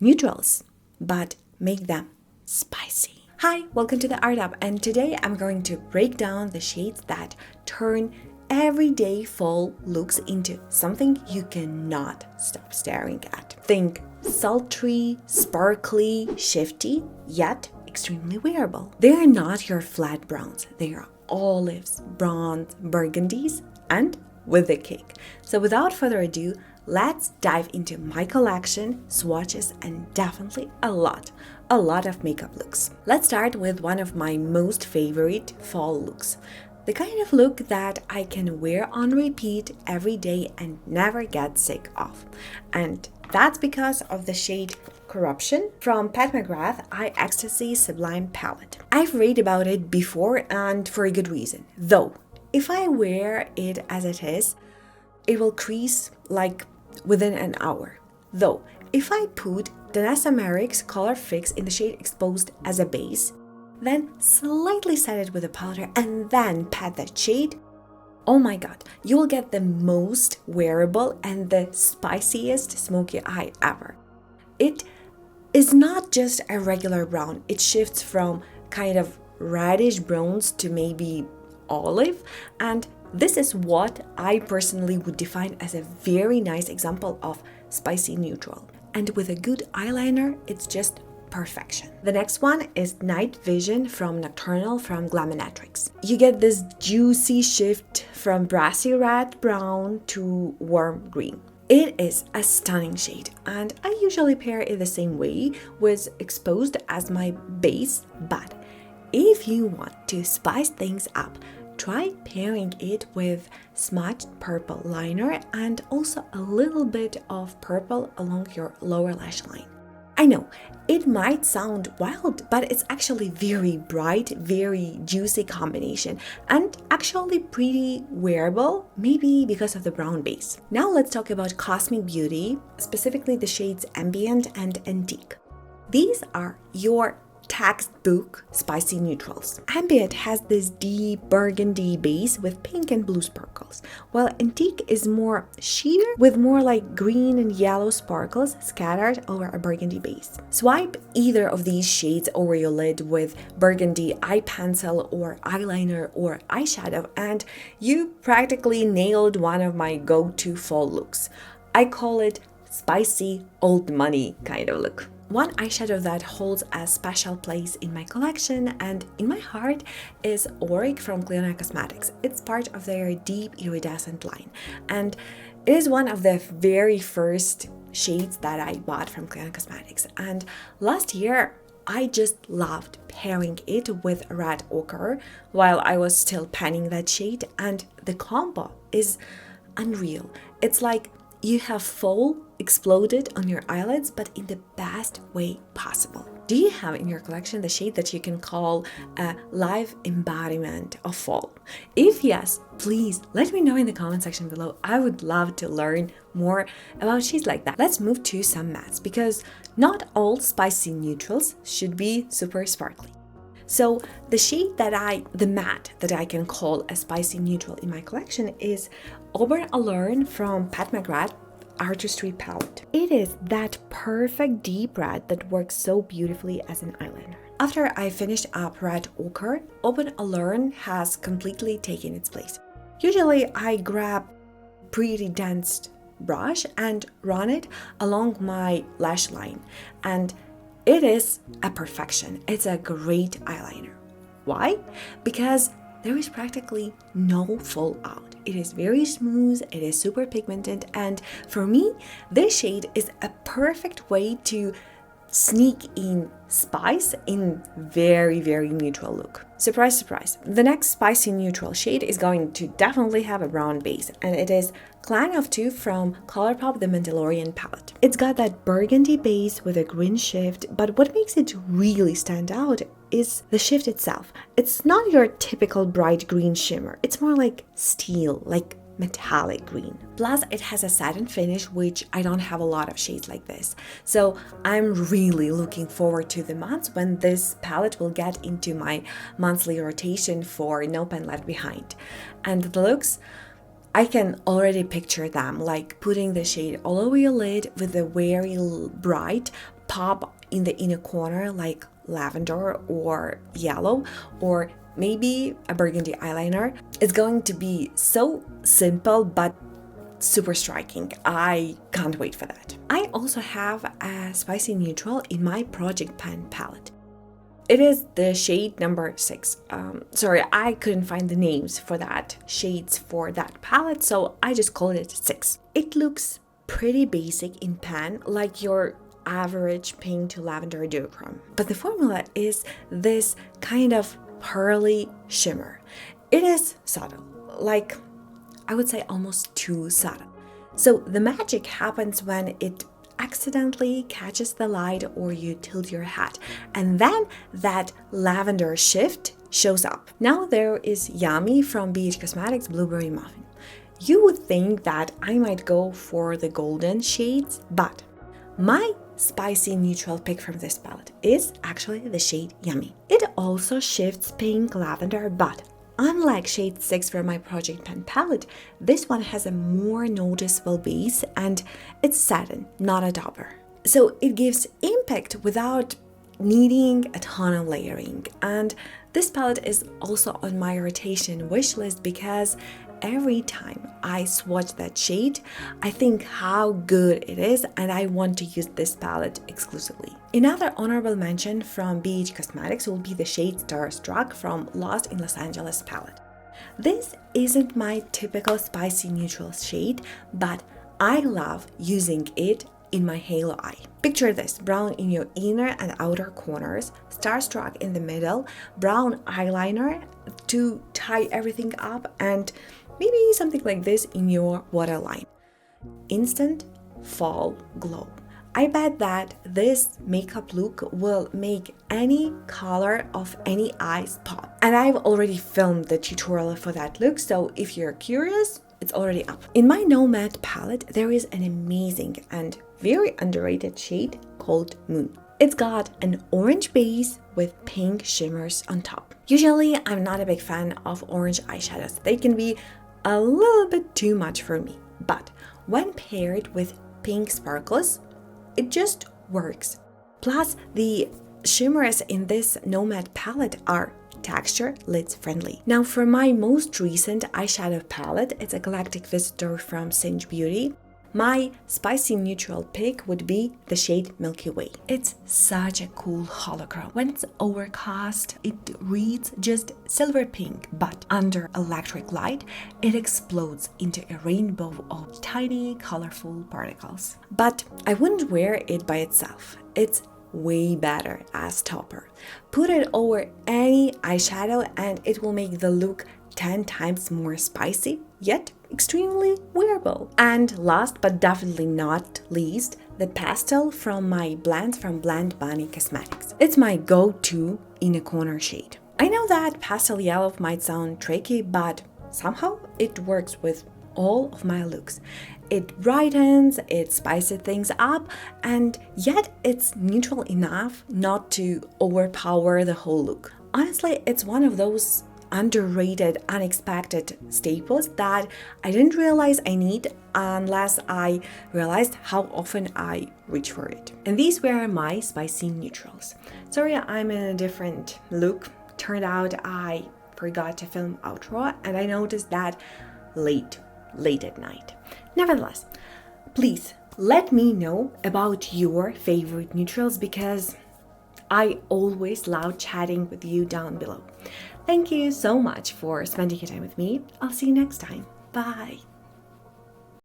neutrals, but make them spicy. Hi, welcome to the Art Up, and today I'm going to break down the shades that turn everyday fall looks into something you cannot stop staring at. Think sultry, sparkly, shifty, yet extremely wearable. They are not your flat browns, they are olives, bronze, burgundies, and with the cake. So without further ado, let's dive into my collection, swatches, and definitely a lot of makeup looks. Let's start with one of my most favorite fall looks. The kind of look that I can wear on repeat every day and never get sick of. And that's because of the shade Corruption from Pat McGrath Eye Ecstasy Sublime Palette. I've read about it before and for a good reason. Though, if I wear it as it is, it will crease like within an hour. Though, if I put Danessa Merrick's Color Fix in the shade Exposed as a base, then slightly set it with a powder and then pat that shade, oh my god, you will get the most wearable and the spiciest smoky eye ever. It is not just a regular brown, it shifts from kind of reddish browns to maybe olive, and this is what I personally would define as a very nice example of spicy neutral. And with a good eyeliner, it's just perfection. The next one is Night Vision from Nocturnal from Glaminatrix. You get this juicy shift from brassy red brown to warm green. It is a stunning shade, and I usually pair it the same way with Exposed as my base, but if you want to spice things up, try pairing it with smudged purple liner and also a little bit of purple along your lower lash line. I know, it might sound wild, but it's actually very bright, very juicy combination and actually pretty wearable, maybe because of the brown base. Now let's talk about Cosmic Beauty, specifically the shades Ambient and Antique. These are your textbook spicy neutrals. Ambient has this deep burgundy base with pink and blue sparkles, while Antique is more sheer with more like green and yellow sparkles scattered over a burgundy base. Swipe either of these shades over your lid with burgundy eye pencil or eyeliner or eyeshadow and you practically nailed one of my go-to fall looks. I call it spicy old money kind of look. One eyeshadow that holds a special place in my collection and in my heart is Auric from Clionadh Cosmetics. It's part of their deep iridescent line, and it is one of the very first shades that I bought from Clionadh Cosmetics. And last year, I just loved pairing it with red ochre while I was still panning that shade, and the combo is unreal. It's like you have fall exploded on your eyelids, but in the best way possible. Do you have in your collection the shade that you can call a live embodiment of fall? If yes, please let me know in the comment section below. I would love to learn more about shades like that. Let's move to some mattes, because not all spicy neutrals should be super sparkly. So the matte that I can call a spicy neutral in my collection is Auburn Allure from Pat McGrath Artistry Palette. It is that perfect deep red that works so beautifully as an eyeliner. After I finished up red ochre, Auburn Allure has completely taken its place. Usually I grab pretty dense brush and run it along my lash line, and it is a perfection. It's a great eyeliner. Why? Because there is practically no fallout. It is very smooth, it is super pigmented, and for me, this shade is a perfect way to sneak in spice in very neutral look. Surprise, surprise. The next spicy neutral shade is going to definitely have a brown base, and it is Clionadh 2 from Colourpop The Mandalorian palette. It's got that burgundy base with a green shift, but what makes it really stand out is the shift itself. It's not your typical bright green shimmer. It's more like steel, like metallic green. Plus, it has a satin finish, which I don't have a lot of shades like this. So I'm really looking forward to the months when this palette will get into my monthly rotation for No Pen Left Behind. And the looks, I can already picture them, like putting the shade all over your lid with a very bright pop in the inner corner like lavender or yellow, or maybe a burgundy eyeliner. It's going to be so simple but super striking. I can't wait for that. I also have a spicy neutral in my project pan palette. It is the shade number 6. Sorry, I couldn't find the names for that shades for that palette, so I just called it 6. It looks pretty basic in pan, like your average pink to lavender duochrome. But the formula is this kind of pearly shimmer. It is subtle, like I would say almost too subtle. So the magic happens when it accidentally catches the light or you tilt your hat, and then that lavender shift shows up. Now there is Yummy from BH Cosmetics Blueberry Muffin. You would think that I might go for the golden shades, but my spicy neutral pick from this palette is actually the shade Yummy. It also shifts pink lavender, but unlike shade 6 from my project pan palette, this one has a more noticeable base and it's satin, not a dauber. So it gives impact without needing a ton of layering. And this palette is also on my rotation wish list because every time I swatch that shade, I think how good it is and I want to use this palette exclusively. Another honorable mention from BH Cosmetics will be the shade Starstruck from Lost in Los Angeles palette. This isn't my typical spicy neutral shade, but I love using it in my halo eye. Picture this: brown in your inner and outer corners, Starstruck in the middle, brown eyeliner to tie everything up, and maybe something like this in your waterline. Instant fall glow. I bet that this makeup look will make any color of any eyes pop. And I've already filmed the tutorial for that look, so if you're curious, it's already up. In my No Matte palette, there is an amazing and very underrated shade called Moon. It's got an orange base with pink shimmers on top. Usually, I'm not a big fan of orange eyeshadows. They can be a little bit too much for me. But when paired with pink sparkles, it just works. Plus, the shimmers in this No Matte palette are texture lids friendly. Now for my most recent eyeshadow palette, it's a Galactic Visitor from Singe Beauty. My spicy neutral pick would be the shade Milky Way. It's such a cool holochrome. When it's overcast, it reads just silver pink, but under electric light, it explodes into a rainbow of tiny, colorful particles. But I wouldn't wear it by itself. It's way better as topper. Put it over any eyeshadow and it will make the look 10 times more spicy, yet extremely wearable. And last but definitely not least, the pastel from my blends from Blend Bunny Cosmetics. It's my go-to in a corner shade. I know that pastel yellow might sound tricky, but somehow it works with all of my looks. It brightens, it spices things up, and yet it's neutral enough not to overpower the whole look. Honestly, it's one of those underrated, unexpected staples that I didn't realize I need unless I realized how often I reach for it. And these were my spicy neutrals. Sorry, I'm in a different look. Turned out I forgot to film outro and I noticed that late at night. Nevertheless, please let me know about your favorite neutrals because I always love chatting with you down below. Thank you so much for spending your time with me. I'll see you next time. Bye.